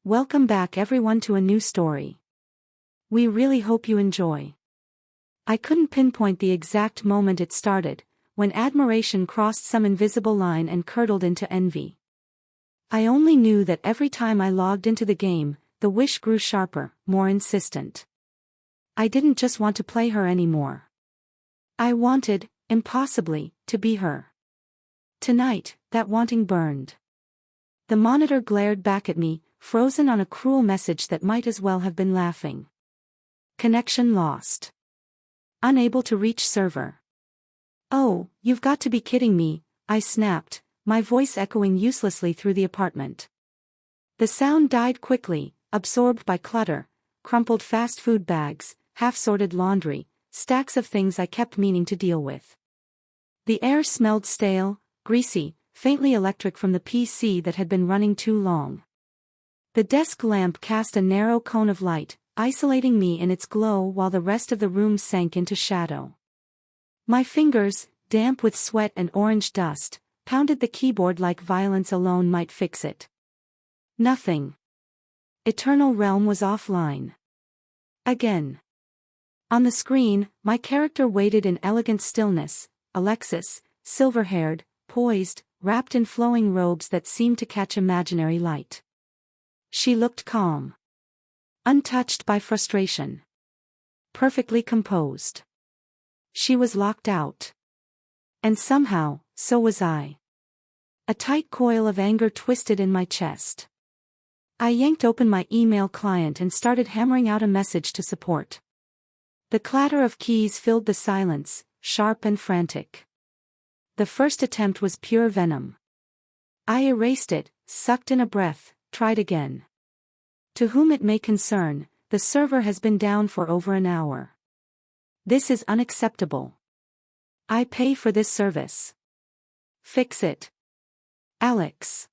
Welcome back everyone to a new story. We really hope you enjoy. I couldn't pinpoint the exact moment it started, when admiration crossed some invisible line and curdled into envy. I only knew that every time I logged into the game, the wish grew sharper, more insistent. I didn't just want to play her anymore. I wanted, impossibly, to be her. Tonight, that wanting burned. The monitor glared back at me, frozen on a cruel message that might as well have been laughing. Connection lost. Unable to reach server. Oh, you've got to be kidding me, I snapped, my voice echoing uselessly through the apartment. The sound died quickly, absorbed by clutter, crumpled fast food bags, half-sorted laundry, stacks of things I kept meaning to deal with. The air smelled stale, greasy, faintly electric from the PC that had been running too long. The desk lamp cast a narrow cone of light, isolating me in its glow while the rest of the room sank into shadow. My fingers, damp with sweat and orange dust, pounded the keyboard like violence alone might fix it. Nothing. Eternal Realm was offline. Again. On the screen, my character waited in elegant stillness, Alexis, silver-haired, poised, wrapped in flowing robes that seemed to catch imaginary light. She looked calm. Untouched by frustration. Perfectly composed. She was locked out. And somehow, so was I. A tight coil of anger twisted in my chest. I yanked open my email client and started hammering out a message to support. The clatter of keys filled the silence, sharp and frantic. The first attempt was pure venom. I erased it, sucked in a breath, tried again. To whom it may concern, the server has been down for over an hour. This is unacceptable. I pay for this service. Fix it. Alex.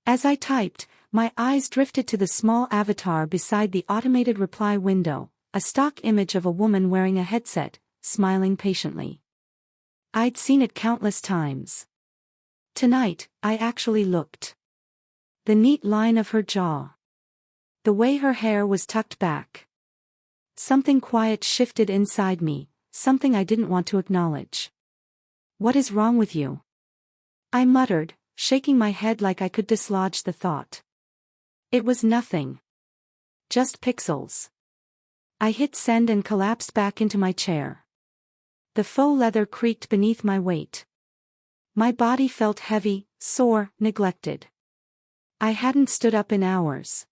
As I typed, my eyes drifted to the small avatar beside the automated reply window, a stock image of a woman wearing a headset, smiling patiently. I'd seen it countless times. Tonight, I actually looked. The neat line of her jaw. The way her hair was tucked back. Something quiet shifted inside me, something I didn't want to acknowledge. What is wrong with you? I muttered, shaking my head like I could dislodge the thought. It was nothing. Just pixels. I hit send and collapsed back into my chair. The faux leather creaked beneath my weight. My body felt heavy, sore, neglected. I hadn't stood up in hours.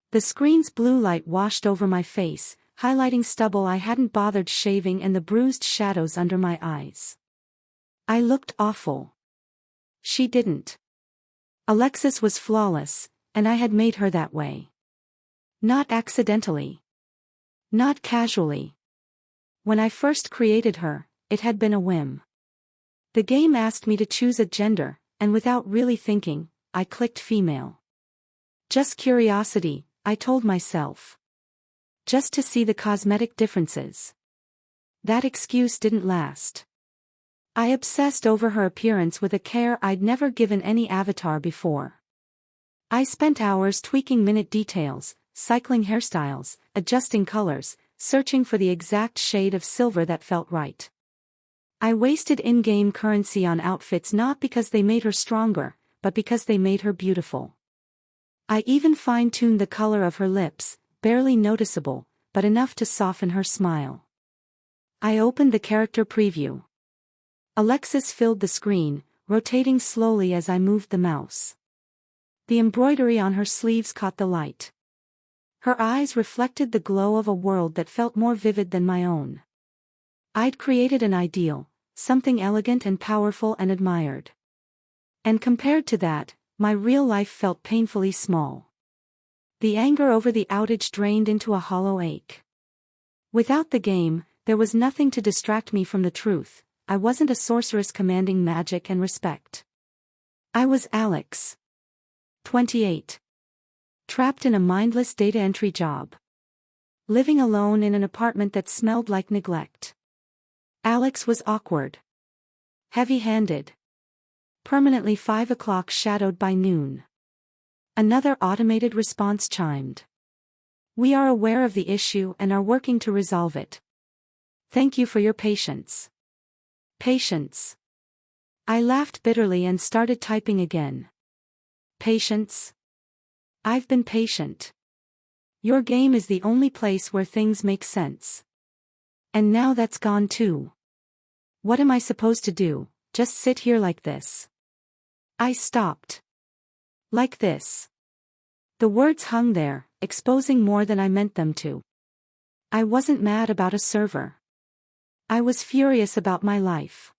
The screen's blue light washed over my face, highlighting stubble I hadn't bothered shaving and the bruised shadows under my eyes. I looked awful. She didn't. Alexis was flawless, and I had made her that way. Not accidentally. Not casually. When I first created her, it had been a whim. The game asked me to choose a gender, and without really thinking, I clicked female. Just curiosity, I told myself. Just to see the cosmetic differences. That excuse didn't last. I obsessed over her appearance with a care I'd never given any avatar before. I spent hours tweaking minute details, cycling hairstyles, adjusting colors, searching for the exact shade of silver that felt right. I wasted in-game currency on outfits not because they made her stronger, but because they made her beautiful. I even fine-tuned the color of her lips, barely noticeable, but enough to soften her smile. I opened the character preview. Alexis filled the screen, rotating slowly as I moved the mouse. The embroidery on her sleeves caught the light. Her eyes reflected the glow of a world that felt more vivid than my own. I'd created an ideal, something elegant and powerful and admired. And compared to that, my real life felt painfully small. The anger over the outage drained into a hollow ache. Without the game, there was nothing to distract me from the truth. I wasn't a sorceress commanding magic and respect. I was Alex. 28. Trapped in a mindless data entry job. Living alone in an apartment that smelled like neglect. Alex was awkward. Heavy-handed. Permanently 5 o'clock shadowed by noon. Another automated response chimed. We are aware of the issue and are working to resolve it. Thank you for your patience. Patience. I laughed bitterly and started typing again. Patience. I've been patient. Your game is the only place where things make sense. And now that's gone too. What am I supposed to do, just sit here like this? I stopped. Like this. The words hung there, exposing more than I meant them to. I wasn't mad about a server. I was furious about my life.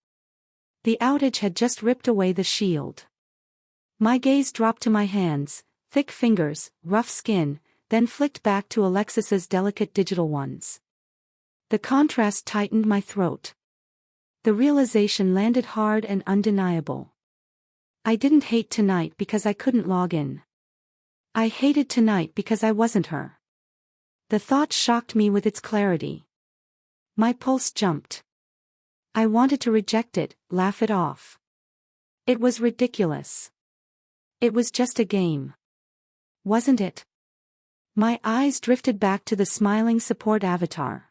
The outage had just ripped away the shield. My gaze dropped to my hands, thick fingers, rough skin, then flicked back to Alexis's delicate digital ones. The contrast tightened my throat. The realization landed hard and undeniable. I didn't hate tonight because I couldn't log in. I hated tonight because I wasn't her. The thought shocked me with its clarity. My pulse jumped. I wanted to reject it, laugh it off. It was ridiculous. It was just a game. Wasn't it? My eyes drifted back to the smiling support avatar.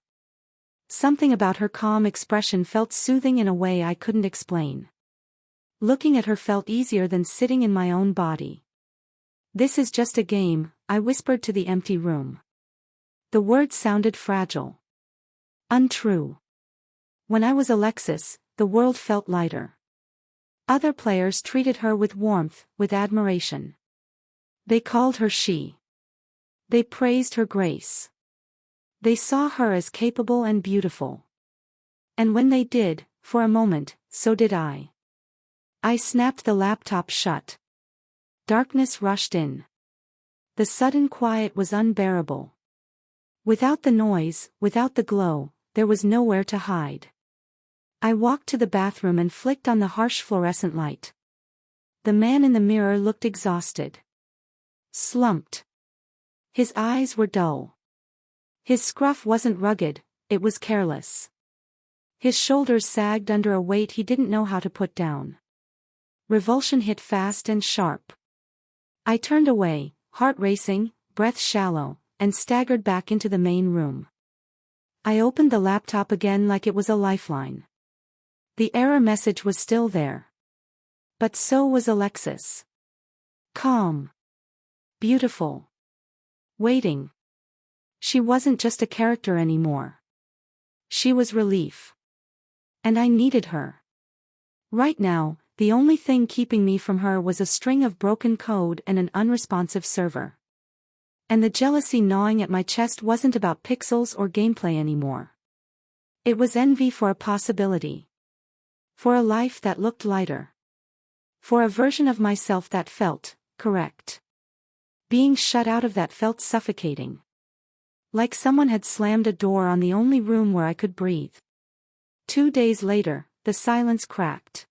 Something about her calm expression felt soothing in a way I couldn't explain. Looking at her felt easier than sitting in my own body. This is just a game, I whispered to the empty room. The words sounded fragile. Untrue. When I was Alexis, the world felt lighter. Other players treated her with warmth, with admiration. They called her she. They praised her grace. They saw her as capable and beautiful. And when they did, for a moment, so did I. I snapped the laptop shut. Darkness rushed in. The sudden quiet was unbearable. Without the noise, without the glow, there was nowhere to hide. I walked to the bathroom and flicked on the harsh fluorescent light. The man in the mirror looked exhausted. Slumped. His eyes were dull. His scruff wasn't rugged, it was careless. His shoulders sagged under a weight he didn't know how to put down. Revulsion hit fast and sharp. I turned away, heart racing, breath shallow, and staggered back into the main room. I opened the laptop again like it was a lifeline. The error message was still there. But so was Alexis. Calm. Beautiful. Waiting. She wasn't just a character anymore. She was relief. And I needed her. Right now, the only thing keeping me from her was a string of broken code and an unresponsive server. And the jealousy gnawing at my chest wasn't about pixels or gameplay anymore. It was envy for a possibility. For a life that looked lighter. For a version of myself that felt correct. Being shut out of that felt suffocating. Like someone had slammed a door on the only room where I could breathe. 2 days later, the silence cracked.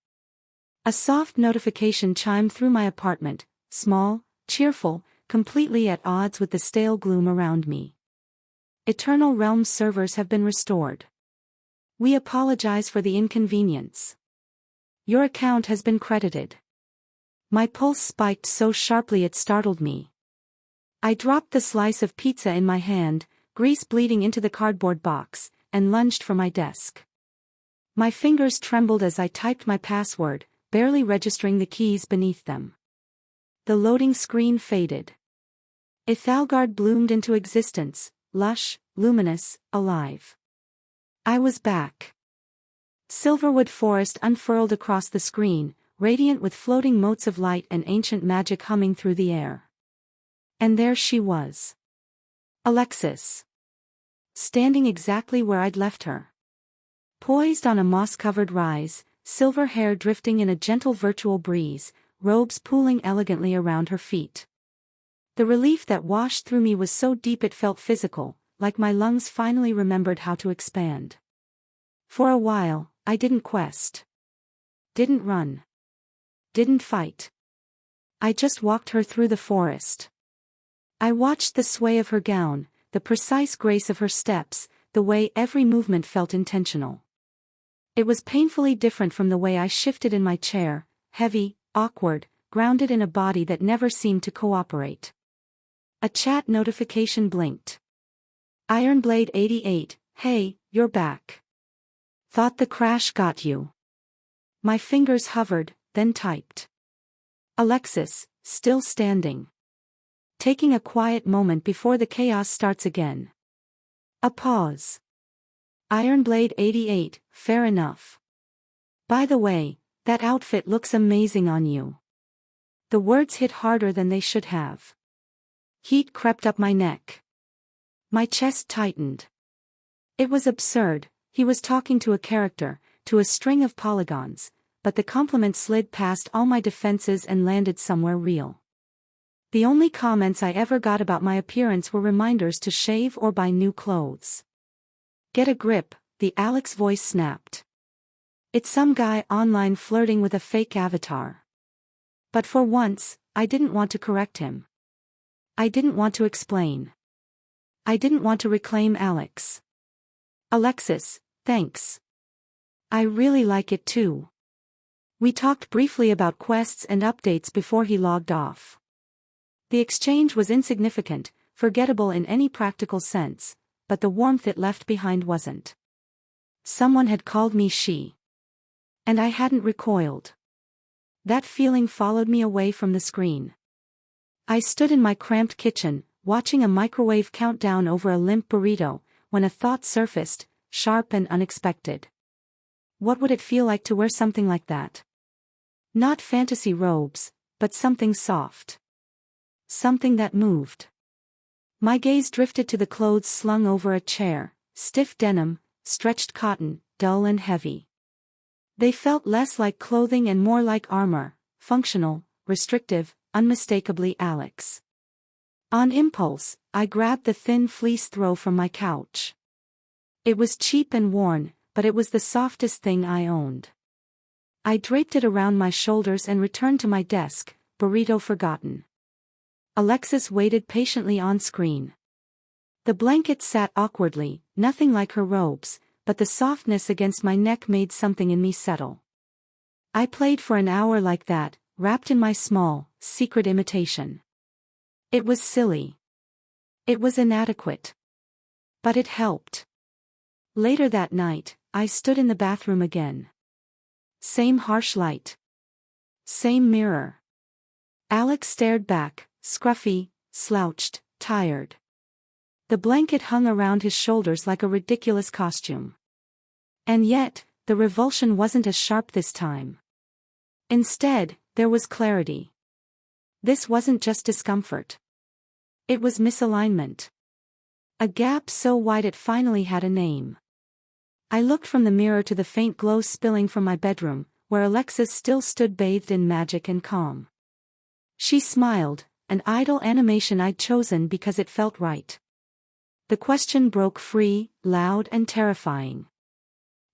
A soft notification chimed through my apartment, small, cheerful, completely at odds with the stale gloom around me. Eternal Realms servers have been restored. We apologize for the inconvenience. Your account has been credited. My pulse spiked so sharply it startled me. I dropped the slice of pizza in my hand, grease bleeding into the cardboard box, and lunged for my desk. My fingers trembled as I typed my password, barely registering the keys beneath them. The loading screen faded. Ethelgard bloomed into existence, lush, luminous, alive. I was back. Silverwood Forest unfurled across the screen, radiant with floating motes of light and ancient magic humming through the air. And there she was. Alexis. Standing exactly where I'd left her. Poised on a moss-covered rise, silver hair drifting in a gentle virtual breeze, robes pooling elegantly around her feet. The relief that washed through me was so deep it felt physical, like my lungs finally remembered how to expand. For a while, I didn't quest. Didn't run. Didn't fight. I just walked her through the forest. I watched the sway of her gown, the precise grace of her steps, the way every movement felt intentional. It was painfully different from the way I shifted in my chair, heavy, awkward, grounded in a body that never seemed to cooperate. A chat notification blinked. Ironblade 88, hey, you're back. Thought the crash got you. My fingers hovered, then typed. Alexis, still standing. Taking a quiet moment before the chaos starts again. A pause. Ironblade 88, fair enough. By the way, that outfit looks amazing on you. The words hit harder than they should have. Heat crept up my neck. My chest tightened. It was absurd, he was talking to a character, to a string of polygons, but the compliment slid past all my defenses and landed somewhere real. The only comments I ever got about my appearance were reminders to shave or buy new clothes. Get a grip, the Alex voice snapped. It's some guy online flirting with a fake avatar. But for once, I didn't want to correct him. I didn't want to explain. I didn't want to reclaim Alex. Alexis, thanks. I really like it too. We talked briefly about quests and updates before he logged off. The exchange was insignificant, forgettable in any practical sense, but the warmth it left behind wasn't. Someone had called me she. And I hadn't recoiled. That feeling followed me away from the screen. I stood in my cramped kitchen, watching a microwave countdown over a limp burrito, when a thought surfaced, sharp and unexpected. What would it feel like to wear something like that? Not fantasy robes, but something soft. Something that moved. My gaze drifted to the clothes slung over a chair, stiff denim, stretched cotton, dull and heavy. They felt less like clothing and more like armor, functional, restrictive, unmistakably Alex. On impulse, I grabbed the thin fleece throw from my couch. It was cheap and worn, but it was the softest thing I owned. I draped it around my shoulders and returned to my desk, burrito forgotten. Alexis waited patiently on screen. The blanket sat awkwardly, nothing like her robes, but the softness against my neck made something in me settle. I played for an hour like that, wrapped in my small, secret imitation. It was silly. It was inadequate. But it helped. Later that night, I stood in the bathroom again. Same harsh light. Same mirror. Alex stared back, scruffy, slouched, tired. The blanket hung around his shoulders like a ridiculous costume. And yet, the revulsion wasn't as sharp this time. Instead, there was clarity. This wasn't just discomfort. It was misalignment. A gap so wide it finally had a name. I looked from the mirror to the faint glow spilling from my bedroom, where Alexis still stood bathed in magic and calm. She smiled, an idle animation I'd chosen because it felt right. The question broke free, loud and terrifying.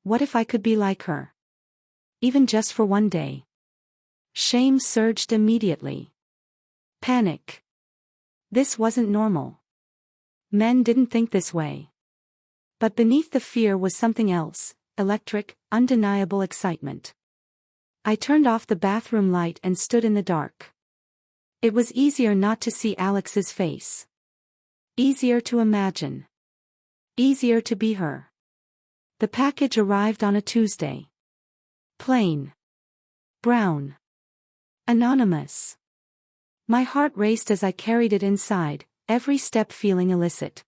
What if I could be like her? Even just for one day. Shame surged immediately. Panic. This wasn't normal. Men didn't think this way. But beneath the fear was something else, electric, undeniable excitement. I turned off the bathroom light and stood in the dark. It was easier not to see Alex's face. Easier to imagine. Easier to be her. The package arrived on a Tuesday. Plain. Brown. Anonymous. My heart raced as I carried it inside, every step feeling illicit.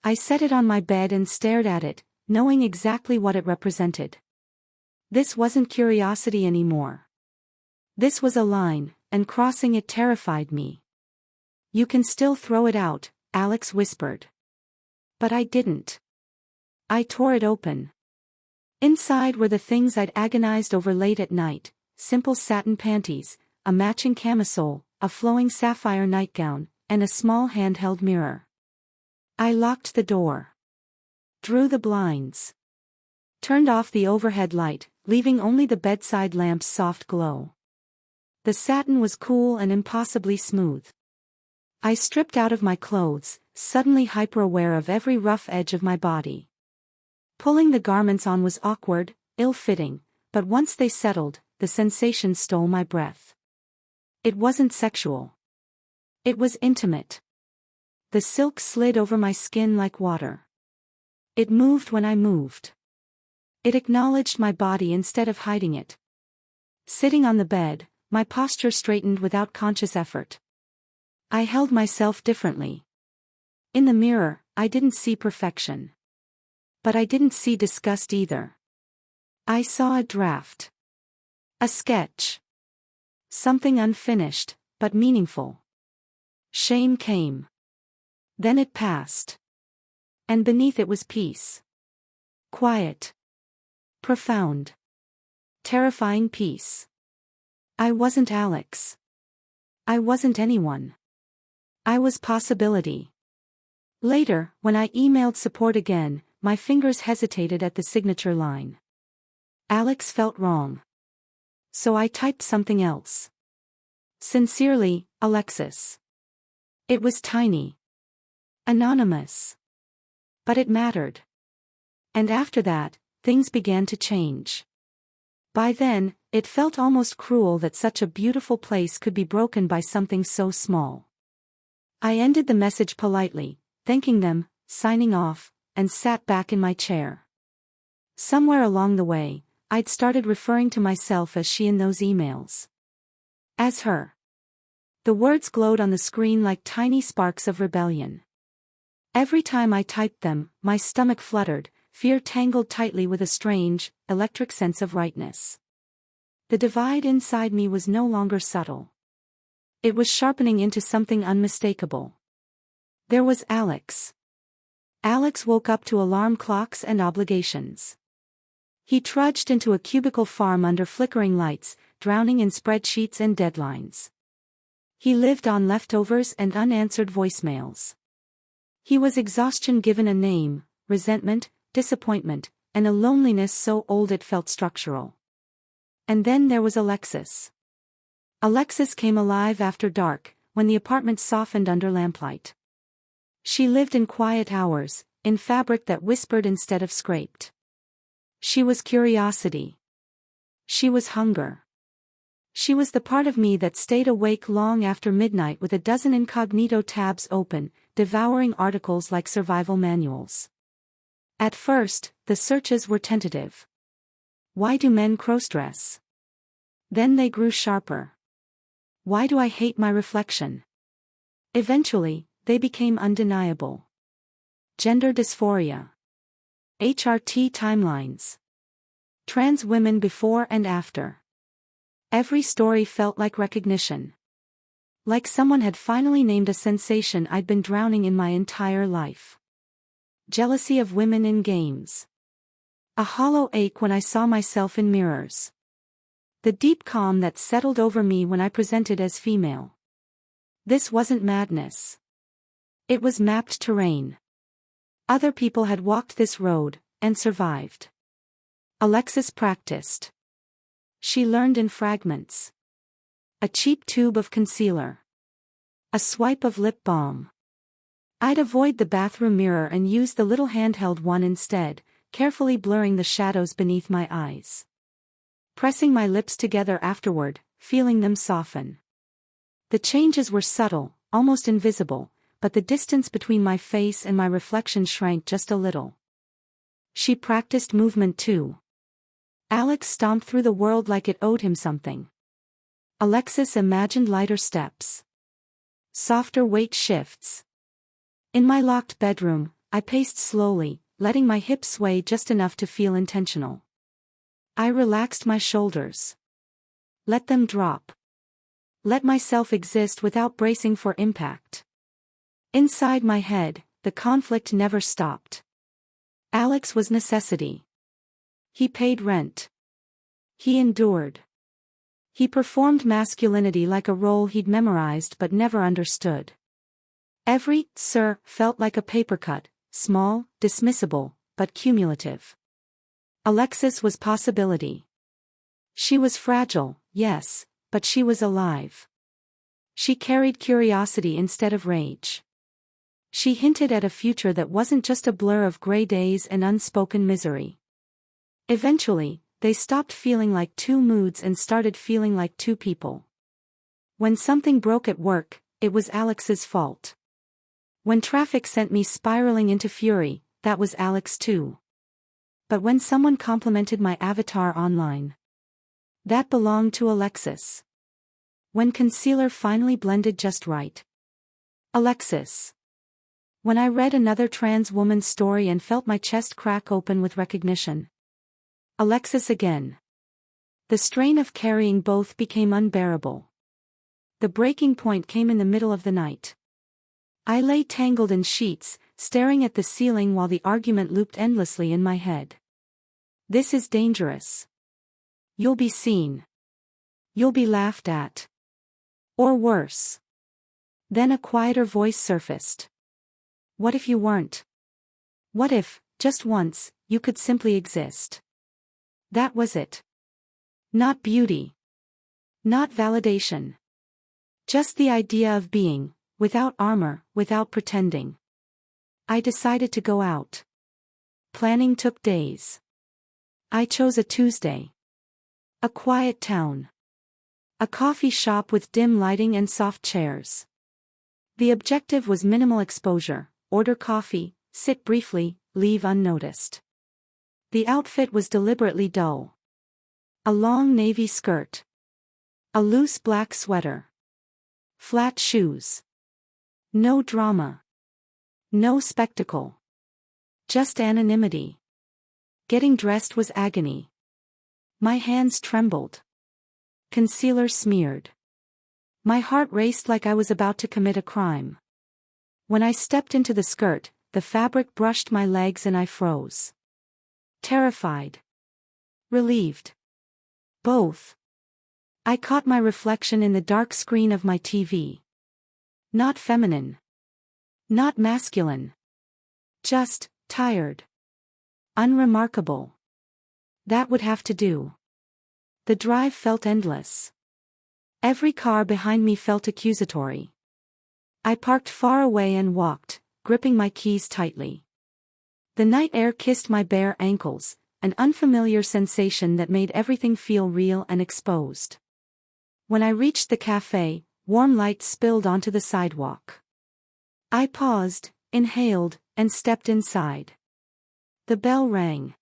I set it on my bed and stared at it, knowing exactly what it represented. This wasn't curiosity anymore. This was a line, and crossing it terrified me. You can still throw it out, Alex whispered. But I didn't. I tore it open. Inside were the things I'd agonized over late at night, simple satin panties, a matching camisole, a flowing sapphire nightgown, and a small handheld mirror. I locked the door. Drew the blinds. Turned off the overhead light, leaving only the bedside lamp's soft glow. The satin was cool and impossibly smooth. I stripped out of my clothes, suddenly hyper-aware of every rough edge of my body. Pulling the garments on was awkward, ill-fitting, but once they settled, the sensation stole my breath. It wasn't sexual. It was intimate. The silk slid over my skin like water. It moved when I moved. It acknowledged my body instead of hiding it. Sitting on the bed, my posture straightened without conscious effort. I held myself differently. In the mirror, I didn't see perfection. But I didn't see disgust either. I saw a draft. A sketch. Something unfinished, but meaningful. Shame came. Then it passed. And beneath it was peace. Quiet. Profound. Terrifying peace. I wasn't Alex. I wasn't anyone. I was possibility. Later, when I emailed support again, my fingers hesitated at the signature line. Alex felt wrong. So I typed something else. Sincerely, Alexis. It was tiny. Anonymous. But it mattered. And after that, things began to change. By then, it felt almost cruel that such a beautiful place could be broken by something so small. I ended the message politely, thanking them, signing off, and sat back in my chair. Somewhere along the way, I'd started referring to myself as she in those emails. As her. The words glowed on the screen like tiny sparks of rebellion. Every time I typed them, my stomach fluttered, fear tangled tightly with a strange, electric sense of rightness. The divide inside me was no longer subtle. It was sharpening into something unmistakable. There was Alex. Alex woke up to alarm clocks and obligations. He trudged into a cubicle farm under flickering lights, drowning in spreadsheets and deadlines. He lived on leftovers and unanswered voicemails. He was exhaustion given a name, resentment, disappointment, and a loneliness so old it felt structural. And then there was Alexis. Alexis came alive after dark, when the apartment softened under lamplight. She lived in quiet hours, in fabric that whispered instead of scraped. She was curiosity. She was hunger. She was the part of me that stayed awake long after midnight with a dozen incognito tabs open, devouring articles like survival manuals. At first, the searches were tentative. Why do men cross-dress? Then they grew sharper. Why do I hate my reflection? Eventually, they became undeniable. Gender dysphoria. HRT timelines. Trans women before and after. Every story felt like recognition. Like someone had finally named a sensation I'd been drowning in my entire life. Jealousy of women in games. A hollow ache when I saw myself in mirrors. The deep calm that settled over me when I presented as female. This wasn't madness. It was mapped terrain. Other people had walked this road, and survived. Alexis practiced. She learned in fragments. A cheap tube of concealer. A swipe of lip balm. I'd avoid the bathroom mirror and use the little handheld one instead, carefully blurring the shadows beneath my eyes. Pressing my lips together afterward, feeling them soften. The changes were subtle, almost invisible, but the distance between my face and my reflection shrank just a little. She practiced movement too. Alex stomped through the world like it owed him something. Alexis imagined lighter steps. Softer weight shifts. In my locked bedroom, I paced slowly, letting my hips sway just enough to feel intentional. I relaxed my shoulders. Let them drop. Let myself exist without bracing for impact. Inside my head, the conflict never stopped. Alex was necessity. He paid rent. He endured. He performed masculinity like a role he'd memorized but never understood. Every "sir" felt like a paper cut, small, dismissible, but cumulative. Alexis was possibility. She was fragile, yes, but she was alive. She carried curiosity instead of rage. She hinted at a future that wasn't just a blur of gray days and unspoken misery. Eventually, they stopped feeling like two moods and started feeling like two people. When something broke at work, it was Alex's fault. When traffic sent me spiraling into fury, that was Alex too. But when someone complimented my avatar online, that belonged to Alexis. When concealer finally blended just right, Alexis. When I read another trans woman's story and felt my chest crack open with recognition, Alexis again. The strain of carrying both became unbearable. The breaking point came in the middle of the night. I lay tangled in sheets, staring at the ceiling while the argument looped endlessly in my head. This is dangerous. You'll be seen. You'll be laughed at. Or worse. Then a quieter voice surfaced. What if you weren't? What if, just once, you could simply exist? That was it. Not beauty. Not validation. Just the idea of being, without armor, without pretending. I decided to go out. Planning took days. I chose a Tuesday. A quiet town. A coffee shop with dim lighting and soft chairs. The objective was minimal exposure: order coffee, sit briefly, leave unnoticed. The outfit was deliberately dull. A long navy skirt. A loose black sweater. Flat shoes. No drama. No spectacle. Just anonymity. Getting dressed was agony. My hands trembled. Concealer smeared. My heart raced like I was about to commit a crime. When I stepped into the skirt, the fabric brushed my legs and I froze. Terrified. Relieved. Both. I caught my reflection in the dark screen of my TV. Not feminine. Not masculine. Just, tired. Unremarkable. That would have to do. The drive felt endless. Every car behind me felt accusatory. I parked far away and walked, gripping my keys tightly. The night air kissed my bare ankles, an unfamiliar sensation that made everything feel real and exposed. When I reached the cafe, warm light spilled onto the sidewalk. I paused, inhaled, and stepped inside. The bell rang.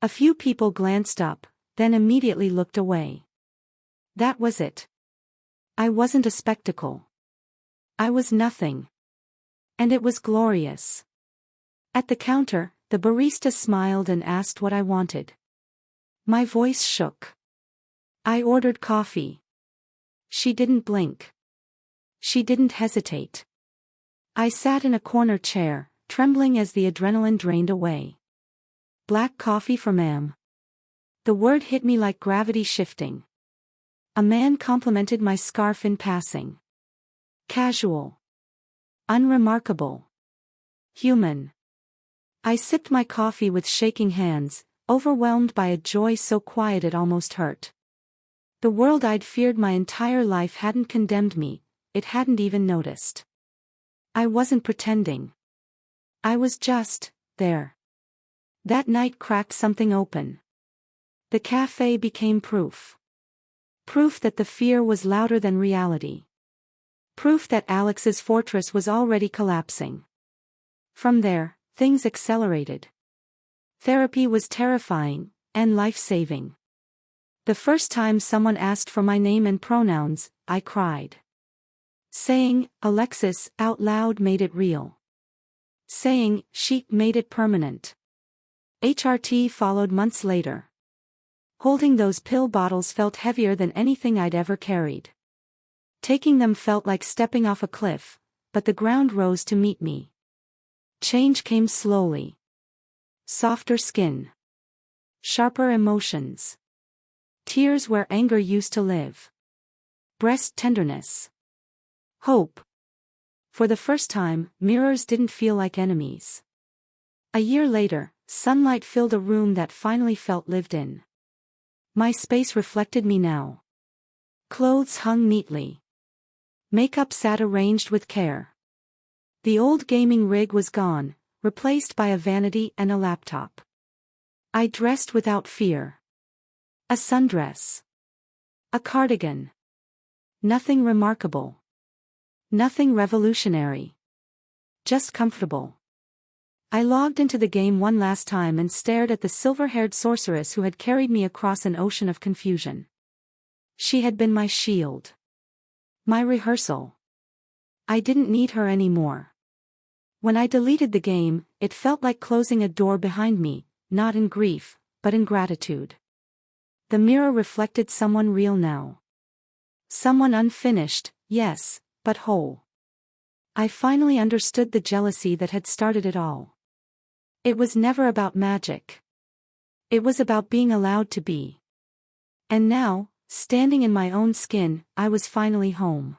A few people glanced up, then immediately looked away. That was it. I wasn't a spectacle. I was nothing. And it was glorious. At the counter, the barista smiled and asked what I wanted. My voice shook. I ordered coffee. She didn't blink. She didn't hesitate. I sat in a corner chair, trembling as the adrenaline drained away. Black coffee for ma'am. The word hit me like gravity shifting. A man complimented my scarf in passing. Casual. Unremarkable. Human. I sipped my coffee with shaking hands, overwhelmed by a joy so quiet it almost hurt. The world I'd feared my entire life hadn't condemned me, it hadn't even noticed. I wasn't pretending. I was just there. That night cracked something open. The cafe became proof. Proof that the fear was louder than reality. Proof that Alex's fortress was already collapsing. From there, things accelerated. Therapy was terrifying, and life-saving. The first time someone asked for my name and pronouns, I cried. Saying, Alexis, out loud made it real. Saying, she, made it permanent. HRT followed months later. Holding those pill bottles felt heavier than anything I'd ever carried. Taking them felt like stepping off a cliff, but the ground rose to meet me. Change came slowly. Softer skin. Sharper emotions. Tears where anger used to live. Breast tenderness. Hope. For the first time, mirrors didn't feel like enemies. A year later, sunlight filled a room that finally felt lived in. My space reflected me now. Clothes hung neatly. Makeup sat arranged with care. The old gaming rig was gone, replaced by a vanity and a laptop. I dressed without fear. A sundress. A cardigan. Nothing remarkable. Nothing revolutionary. Just comfortable. I logged into the game one last time and stared at the silver-haired sorceress who had carried me across an ocean of confusion. She had been my shield. My rehearsal. I didn't need her anymore. When I deleted the game, it felt like closing a door behind me, not in grief, but in gratitude. The mirror reflected someone real now. Someone unfinished, yes, but whole. I finally understood the jealousy that had started it all. It was never about magic. It was about being allowed to be. And now, standing in my own skin, I was finally home.